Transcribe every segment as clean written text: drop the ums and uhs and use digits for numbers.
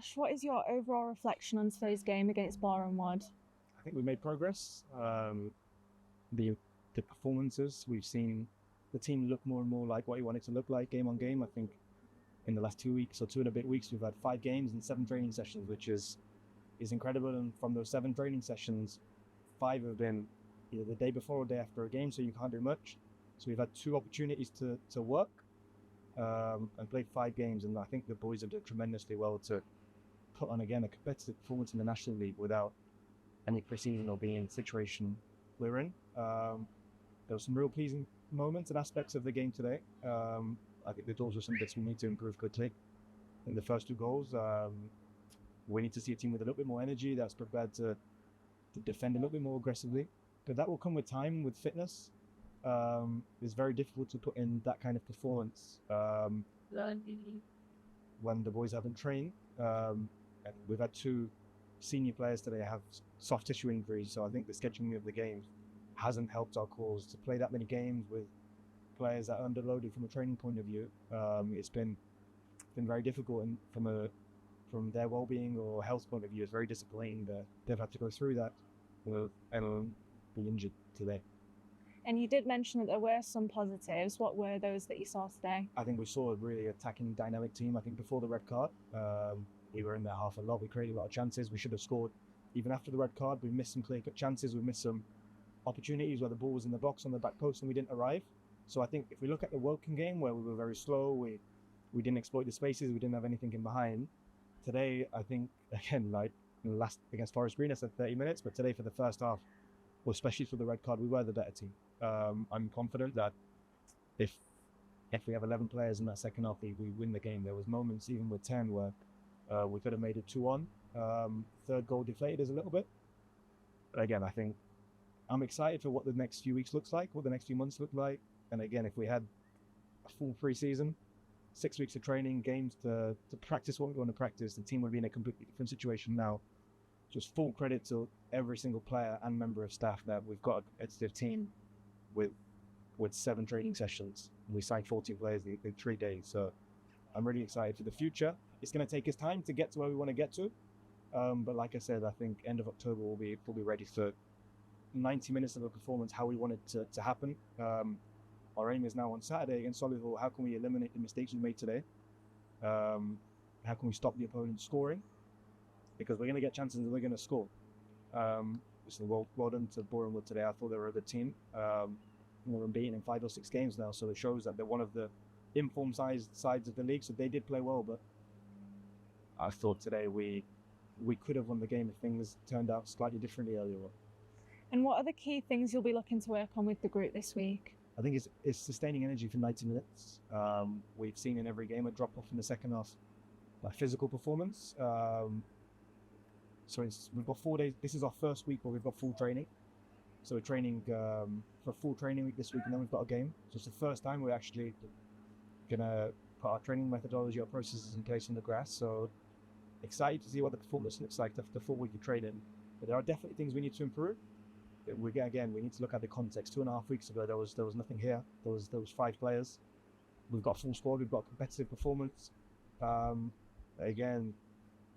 Ash, what is your overall reflection on today's game against Boreham Wood? I think we made progress. The performances, we've seen the team look more and more like what you want it to look like game on game. I think in the last 2 weeks or 2.5 weeks, we've had 5 games and 7 training sessions, which is incredible. And from those 7 training sessions, 5 have been either the day before or day after a game, so you can't do much. So we've had 2 opportunities to work and play 5 games, and I think the boys have done tremendously well to put on again a competitive performance in the National League without any pre-season or being in the situation we're in. There were some real pleasing moments and aspects of the game today. I think there's also some bits we need to improve quickly. In the first 2 goals, we need to see a team with a little bit more energy that's prepared to defend a little bit more aggressively. But that will come with time, with fitness. It's very difficult to put in that kind of performance when the boys haven't trained. And we've had 2 senior players today have soft tissue injuries, so I think the scheduling of the games hasn't helped our cause to play that many games with players that are underloaded from a training point of view. It's been very difficult, and from their well-being or health point of view, it's very disappointing that they've had to go through that and be injured today. And you did mention that there were some positives. What were those that you saw today? I think we saw a really attacking, dynamic team. I think before the red card, we were in their half a lot. We created a lot of chances. We should have scored even after the red card. We missed some clear-cut chances. We missed some opportunities where the ball was in the box on the back post and we didn't arrive. So I think if we look at the Woking game, where we were very slow, we didn't exploit the spaces, we didn't have anything in behind. Today, I think, again, like last against Forest Green, I said 30 minutes, but today for the first half, well, especially for the red card, we were the better team. I'm confident that if we have 11 players in that second half, we win the game. There was moments, even with 10, where we could have made it 2-1. Third goal deflated us a little bit. But again, I think I'm excited for what the next few weeks looks like, what the next few months look like. And again, if we had a full pre-season, 6 weeks of training, games to practice what we want to practice, the team would be in a completely different situation now. Just full credit to every single player and member of staff that we've got a competitive team with 7 training sessions. We signed 14 players in 3 days. So I'm really excited for the future. It's going to take us time to get to where we want to get to. But like I said, I think end of October we'll be ready for 90 minutes of a performance how we want it to happen. Our aim is now on Saturday against Solihull. How can we eliminate the mistakes we made today? How can we stop the opponent scoring? Because we're going to get chances and we're going to score. So well done to Boreham Wood today. I thought they were a good team. We're unbeaten in 5 or 6 games now, so it shows that they're one of the informed sides of the league. So they did play well, but I thought today we could have won the game if things turned out slightly differently earlier on. And what are the key things you'll be looking to work on with the group this week? I think it's sustaining energy for 90 minutes. We've seen in every game a drop off in the second half, like physical performance. So we've got 4 days. This is our first week where we've got full training. So we're training for a full training week this week, and then we've got a game. So it's the first time we're actually gonna put our training methodology, our processes in place on the grass. So excited to see what the performance looks like after the 4 week of training. But there are definitely things we need to improve. We need to look at the context. 2.5 weeks ago, there was nothing here. There was 5 players. We've got a full squad. We've got a competitive performance. Again,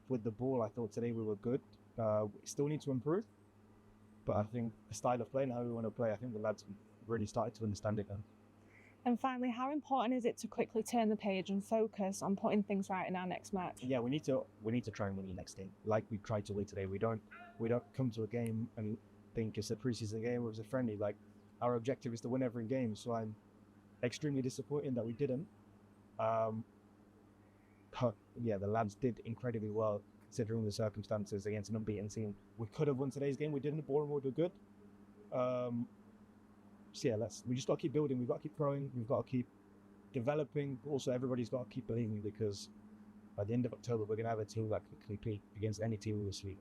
with the ball, I thought today we were good. We still need to improve, but I think the style of play and how we want to play, I think the lads really started to understand it now. And finally, how important is it to quickly turn the page and focus on putting things right in our next match? Yeah, we need to try and win the next game, like we tried to win today. We don't come to a game and think it's a preseason game or it's a friendly. Like, our objective is to win every game. So I'm extremely disappointed that we didn't. But yeah, the lads did incredibly well considering the circumstances against an unbeaten team. We could have won today's game. We didn't. Boreham Wood were good. So yeah, we just got to keep building. We've got to keep growing. We've got to keep developing. Also, everybody's got to keep believing, because by the end of October, we're going to have a team that can compete against any team in this league.